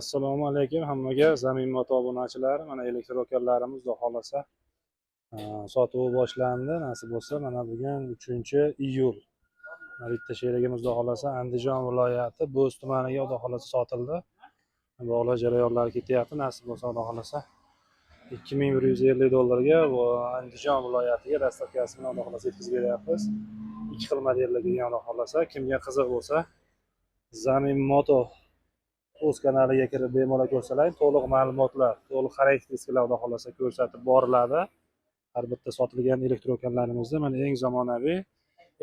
Assalomu alaykum hammaga, Zamin Moto obunachilari. Mana elektrokarlarimiz xudo xolasa sotuvi boshlandi. Nasib bo'lsa, mana bugun 3-iyul. Bitta sherigimiz xudo xolasa Andijon viloyati Bo'z tumaniga xudo xolasa sotildi. Bog'lash jarayonlari ketyapti. Nasib bo'lsa, xudo xolasa $2150 bu Andijon viloyatiga dastavkasi bilan xudo xolasa yetkazib beryapmiz. 2 xil modellar kelgan xudo xolasa. Kimga qiziq bo'lsa, Zamin Moto o'z kanaliga kirib bemalol ko'rsalang, to'liq ma'lumotlar, to'liq xarakteristiklar xudo xolasa ko'rsatib boriladi. Har bitta sotilgan elektrokarlarimizda mana eng zamonaviy,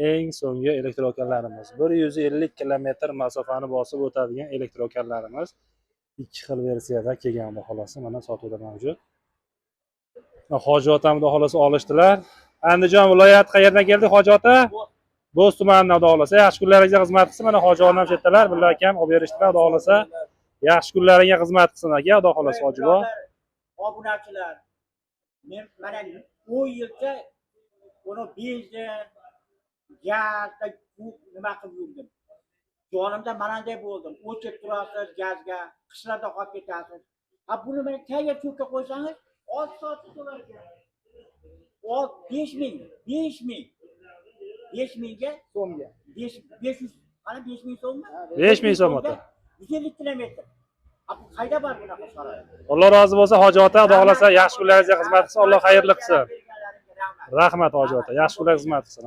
eng so'nggi elektrokarlarimiz. 150 kilometr masofani bosib o'tadigan elektrokarlarimiz 2 xil versiyada kelgan xudo xolasa mana sotuvda mavjud. Hoji otam xudo xolasa olishdilar. Andijon viloyati qayerdan keldi Hoji ota? Bo'z tumanidan xudo xolasa. Yaxshi kunlaringizga xizmat qilsin. Mana Hoji onam chetdalar, bilan akam olib berishdilar xudo xolasa. Yaxshi kunlaringga xizmat qilsin aka, xudo xolasa hojibo. Obunachilar. Men mana 10 yilcha uni benzin, gazda nima qilib yurdim. Jonimda mananday bo'ldim. O'chib turasiz gazga, qishlarda qolib ketasiz. Buni men tayyor cho'kka qo'ysangiz, 6 soat to'lar ekan. 5000 ga so'mga 500 qani 5000 so'mmi? 5000 so'm ota. 150 kilometr. Bu qayda bor bunaqa saroy? Alloh rozi bo'lsa Hoji ota, xudo xolasa yaxshi kunlaringizga xizmat qilsin. Alloh xayrli qilsin. Rahmat Hoji ota. Yaxshi kunlaringizga xizmat qilsin.